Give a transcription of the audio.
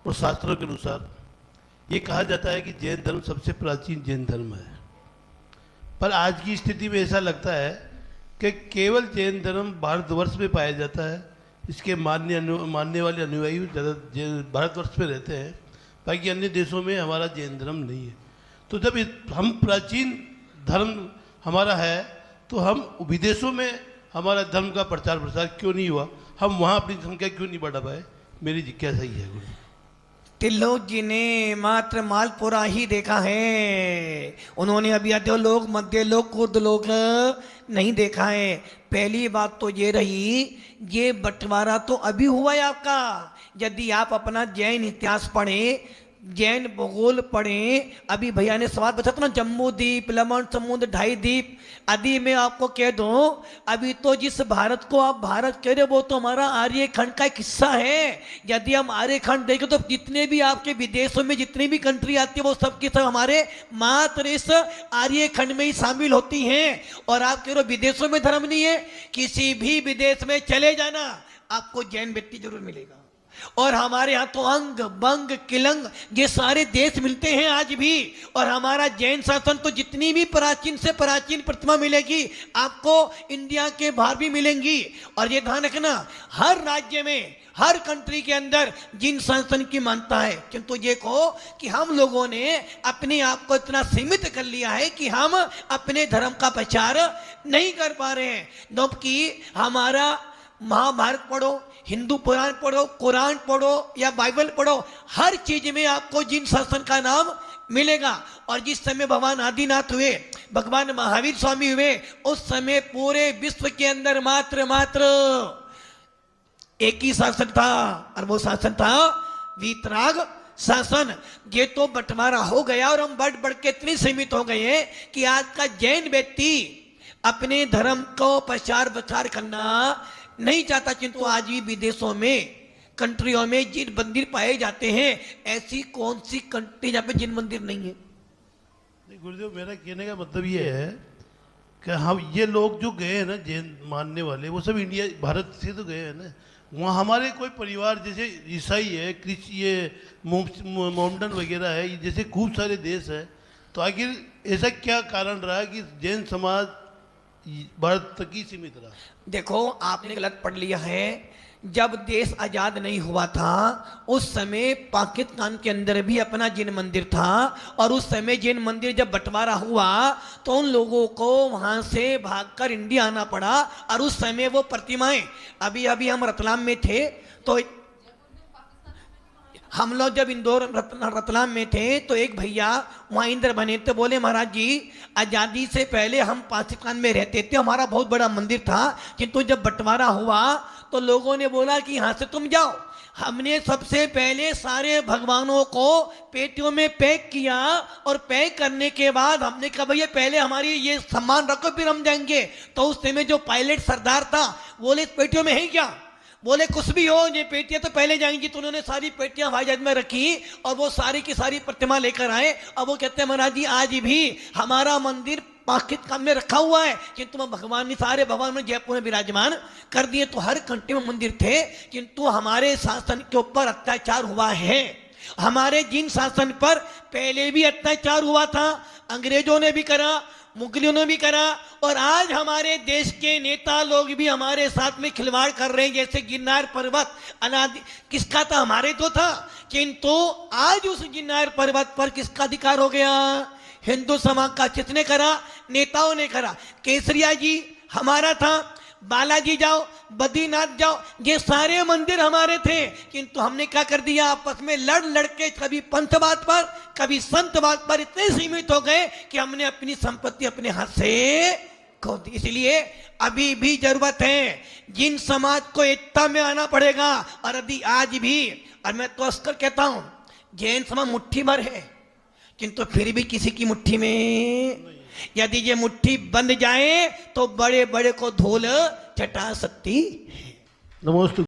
और शास्त्रों के अनुसार ये कहा जाता है कि जैन धर्म सबसे प्राचीन जैन धर्म है। पर आज की स्थिति में ऐसा लगता है कि केवल जैन धर्म भारतवर्ष में पाया जाता है। इसके मानने वाले अनुयायी ज़्यादा भारतवर्ष में रहते हैं, बाकी अन्य देशों में हमारा जैन धर्म नहीं है। तो जब हम प्राचीन धर्म हमारा है तो हम विदेशों में हमारा धर्म का प्रचार प्रसार क्यों नहीं हुआ, हम वहाँ अपनी संख्या क्यों नहीं बढ़ा पाए, मेरी जिज्ञासा ही है गुरु। त्रिलोक जी ने मात्र मालपुरा ही देखा है, उन्होंने अभी अधोलोक मध्यलोक ऊर्ध्वलोक नहीं देखा है। पहली बात तो ये रही, ये बंटवारा तो अभी हुआ है आपका। यदि आप अपना जैन इतिहास पढ़ें, जैन भूगोल पढ़ें, अभी भैया ने सवाल पूछा था ना, जम्बू द्वीप, लमन समुद्र, 2.5 द्वीप आदि में आपको कह दूं, अभी तो जिस भारत को आप भारत कह रहे हो वो तो हमारा आर्यखंड का एक हिस्सा है। यदि हम आर्यखंड देखें तो जितने भी आपके विदेशों में जितनी भी कंट्री आती है वो सब के सब हमारे मात्र इस आर्यखंड में ही शामिल होती हैं। और आप कह रहे हो विदेशों में धर्म नहीं है, किसी भी विदेश में चले जाना आपको जैन व्यक्ति जरूर मिलेगा। और हमारे यहाँ तो अंग बंग किलंग ये सारे देश मिलते हैं आज भी। और हमारा जैन शासन तो जितनी भी प्राचीन से प्राचीन प्रतिमा मिलेगी आपको इंडिया के बाहर भी मिलेंगी। और ये ध्यान रखना, हर राज्य में हर कंट्री के अंदर जिन शासन की मानता है, किंतु ये कहो कि हम लोगों ने अपने आप को इतना सीमित कर लिया है कि हम अपने धर्म का प्रचार नहीं कर पा रहे हैं। जबकि हमारा महाभारत पढ़ो, हिंदू पुराण पढ़ो, कुरान पढ़ो या बाइबल पढ़ो, हर चीज में आपको जिन शासन का नाम मिलेगा। और जिस समय भगवान आदिनाथ हुए, भगवान महावीर स्वामी हुए, उस समय पूरे विश्व के अंदर मात्र एक ही शासन था, और वो शासन था वीतराग शासन। ये तो बंटवारा हो गया और हम बढ़ के इतने सीमित हो गए हैं कि आज का जैन व्यक्ति अपने धर्म को प्रचार प्रचार करना नहीं चाहता। किंतु आज भी विदेशों में कंट्रियों में जिन मंदिर पाए जाते हैं, ऐसी कौन सी कंट्री जहाँ पे जिन मंदिर नहीं है? गुरुदेव, मेरा कहने का मतलब ये है कि हम ये लोग जो गए हैं ना जैन मानने वाले, वो सब इंडिया भारत से तो गए हैं ना। वहाँ हमारे कोई परिवार जैसे ईसाई है, ये मोमडन वगैरह है, जैसे खूब सारे देश है। तो आखिर ऐसा क्या कारण रहा कि जैन समाज भारत तक ही सीमित रहा? देखो, आपने गलत पढ़ लिया है। जब देश आजाद नहीं हुआ था उस समय पाकिस्तान के अंदर भी अपना जैन मंदिर था, और उस समय जैन मंदिर जब बंटवारा हुआ तो उन लोगों को वहां से भागकर इंडिया आना पड़ा। और उस समय वो प्रतिमाएं, अभी हम रतलाम में थे तो हम लोग जब इंदौर रतलाम में थे तो एक भैया वहाँ इंद्र बने थे, बोले महाराज जी आज़ादी से पहले हम पाकिस्तान में रहते थे, हमारा बहुत बड़ा मंदिर था, किंतु जब बंटवारा हुआ तो लोगों ने बोला कि यहाँ से तुम जाओ। हमने सबसे पहले सारे भगवानों को पेटियों में पैक किया, और पैक करने के बाद हमने कहा भैया पहले हमारी ये सामान रखो फिर हम जाएंगे। तो उस समय जो पायलट सरदार था बोले इस पेटियों में है क्या? बोले कुछ भी हो, ये पेटियां तो पहले जाएंगी। तो उन्होंने सारी पेटियां हवाई जहाज में रखी और वो सारी की सारी प्रतिमा लेकर आए। अब वो कहते हैं महाराज जी आज भी हमारा मंदिर पाकिस्तान में रखा हुआ है, किंतु भगवान ने सारे भगवान में जयपुर में विराजमान कर दिए। तो हर कंट्री में मंदिर थे, किंतु हमारे शासन के ऊपर अत्याचार हुआ है। हमारे जिन शासन पर पहले भी अत्याचार हुआ था, अंग्रेजों ने भी करा, मुगलों ने भी करा, और आज हमारे देश के नेता लोग भी हमारे साथ में खिलवाड़ कर रहे हैं। जैसे गिरनार पर्वत अनादि किसका था? हमारे तो था, किंतु आज उस गिरनार पर्वत पर किसका अधिकार हो गया? हिंदू समाज का। किसने करा? नेताओं ने करा। केसरिया जी हमारा था, बालाजी जाओ, बद्रीनाथ जाओ, ये सारे मंदिर हमारे थे, किंतु हमने क्या कर दिया? आपस में लड़ के कभी पंथवाद पर कभी संतवाद पर इतने सीमित हो गए कि हमने अपनी संपत्ति अपने हाथ से खो दी। इसलिए अभी भी जरूरत है, जिन समाज को एकता में आना पड़ेगा। और यदि आज भी, और मैं तो अस्कर कहता हूं, जैन समाज मुट्ठी भर है, किंतु फिर भी किसी की मुट्ठी में, यदि ये मुट्ठी बंद जाए तो बड़े बड़े को धूल चटा सकती है। नमस्ते।